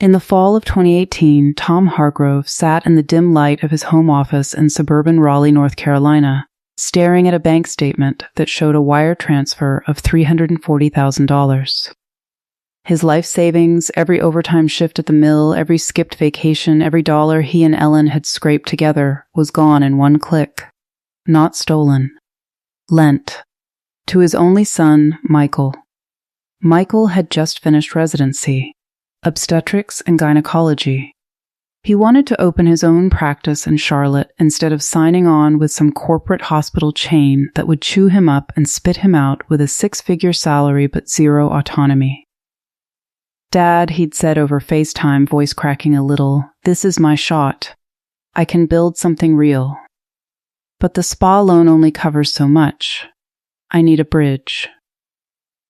In the fall of 2018, Tom Hargrove sat in the dim light of his home office in suburban Raleigh, North Carolina, staring at a bank statement that showed a wire transfer of $340,000. His life savings, every overtime shift at the mill, every skipped vacation, every dollar he and Ellen had scraped together was gone in one click. Not stolen. Lent. To his only son, Michael. Michael had just finished residency, obstetrics and gynecology. He wanted to open his own practice in Charlotte instead of signing on with some corporate hospital chain that would chew him up and spit him out with a 6-figure salary but zero autonomy. "Dad," he'd said over FaceTime, voice cracking a little, "this is my shot. I can build something real. But the spa loan only covers so much. I need a bridge."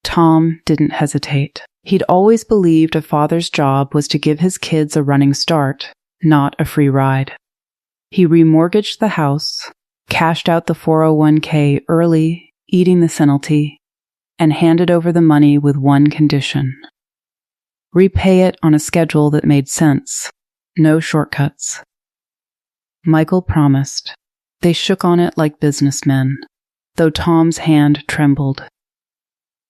Tom didn't hesitate. He'd always believed a father's job was to give his kids a running start, not a free ride. He remortgaged the house, cashed out the 401k early, eating the penalty, and handed over the money with one condition. Repay it on a schedule that made sense. No shortcuts. Michael promised. They shook on it like businessmen, though Tom's hand trembled.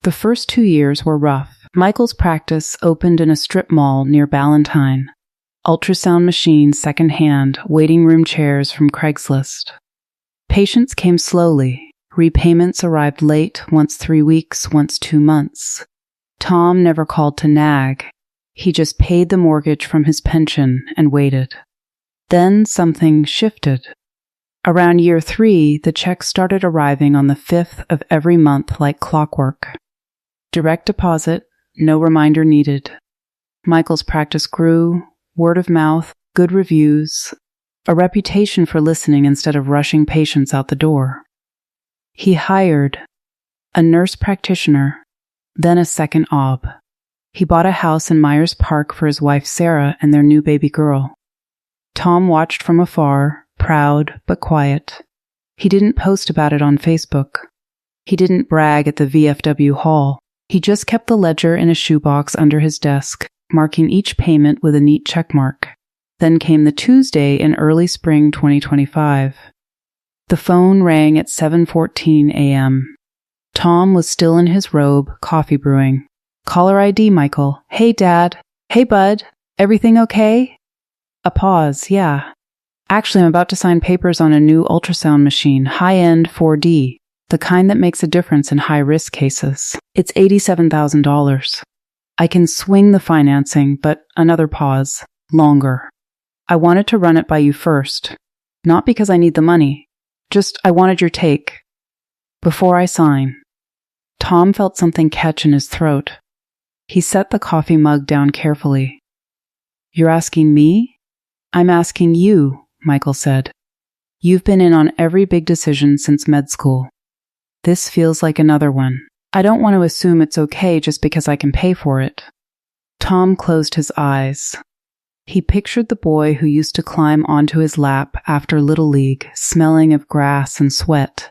The first 2 years were rough. Michael's practice opened in a strip mall near Ballantyne. Ultrasound machines secondhand, waiting room chairs from Craigslist. Patients came slowly. Repayments arrived late, once 3 weeks, once 2 months. Tom never called to nag. He just paid the mortgage from his pension and waited. Then something shifted. Around year 3, the checks started arriving on the 5th of every month like clockwork. Direct deposit, no reminder needed. Michael's practice grew, word of mouth, good reviews, a reputation for listening instead of rushing patients out the door. He hired a nurse practitioner, then a second OB. He bought a house in Myers Park for his wife Sarah and their new baby girl. Tom watched from afar, proud but quiet. He didn't post about it on Facebook. He didn't brag at the VFW hall. He just kept the ledger in a shoebox under his desk, marking each payment with a neat checkmark. Then came the Tuesday in early spring 2025. The phone rang at 7:14 a.m. Tom was still in his robe, coffee brewing. "Caller ID, Michael. Hey, Dad. Hey, Bud. Everything okay?" A pause. "Yeah. Actually, I'm about to sign papers on a new ultrasound machine, high-end 4D. The kind that makes a difference in high-risk cases. It's $87,000. I can swing the financing, but another pause. Longer. I wanted to run it by you first. Not because I need the money. Just I wanted your take. Before I sign." Tom felt something catch in his throat. He set the coffee mug down carefully. "You're asking me?" "I'm asking you," Michael said. "You've been in on every big decision since med school. This feels like another one. I don't want to assume it's okay just because I can pay for it." Tom closed his eyes. He pictured the boy who used to climb onto his lap after Little League, smelling of grass and sweat,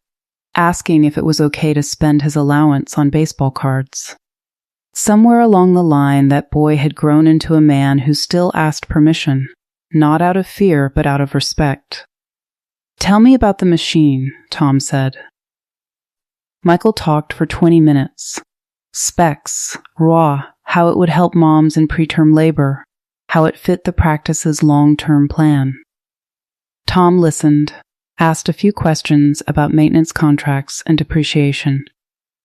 asking if it was okay to spend his allowance on baseball cards. Somewhere along the line, that boy had grown into a man who still asked permission, not out of fear but out of respect. "Tell me about the machine," Tom said. Michael talked for 20 minutes. Specs, raw, how it would help moms in preterm labor, how it fit the practice's long-term plan. Tom listened, asked a few questions about maintenance contracts and depreciation.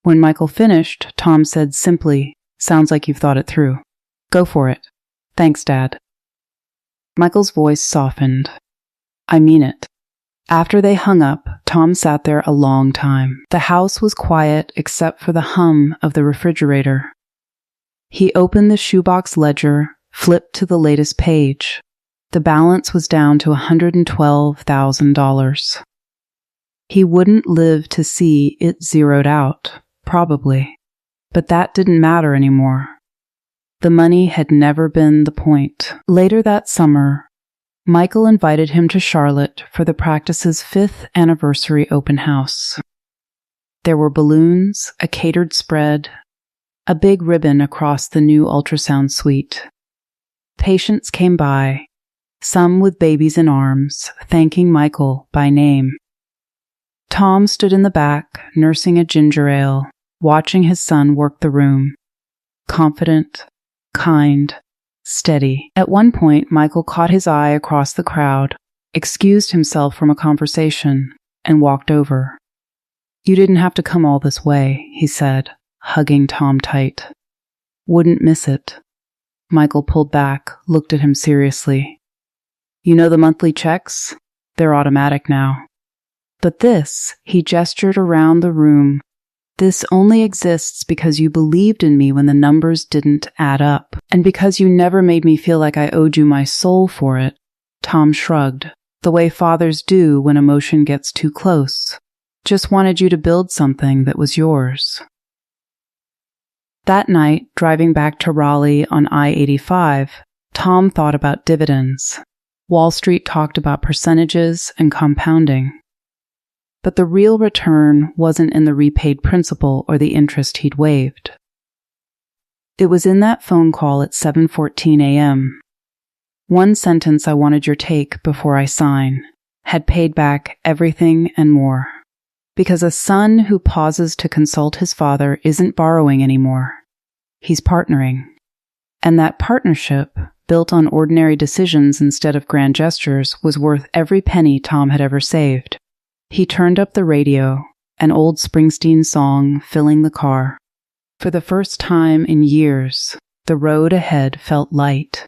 When Michael finished, Tom said simply, "Sounds like you've thought it through. Go for it. Thanks, Dad." Michael's voice softened. "I mean it." After they hung up, Tom sat there a long time. The house was quiet except for the hum of the refrigerator. He opened the shoebox ledger, flipped to the latest page. The balance was down to $112,000. He wouldn't live to see it zeroed out, probably. But that didn't matter anymore. The money had never been the point. Later that summer, Michael invited him to Charlotte for the practice's 5th anniversary open house. There were balloons, a catered spread, a big ribbon across the new ultrasound suite. Patients came by, some with babies in arms, thanking Michael by name. Tom stood in the back, nursing a ginger ale, watching his son work the room. Confident, kind, steady. At one point, Michael caught his eye across the crowd, excused himself from a conversation, and walked over. "You didn't have to come all this way," he said, hugging Tom tight. "Wouldn't miss it." Michael pulled back, looked at him seriously. "You know the monthly checks? They're automatic now. But this," he gestured around the room, "this only exists because you believed in me when the numbers didn't add up, and because you never made me feel like I owed you my soul for it." Tom shrugged, the way fathers do when emotion gets too close. "Just wanted you to build something that was yours." That night, driving back to Raleigh on I-85, Tom thought about dividends. Wall Street talked about percentages and compounding. But the real return wasn't in the repaid principal or the interest he'd waived. It was in that phone call at 7:14 a.m. "One sentence I wanted your take before I sign. Had paid back everything and more. Because a son who pauses to consult his father isn't borrowing anymore. He's partnering. And that partnership, built on ordinary decisions instead of grand gestures, was worth every penny Tom had ever saved." He turned up the radio, an old Springsteen song filling the car. For the first time in years, the road ahead felt light.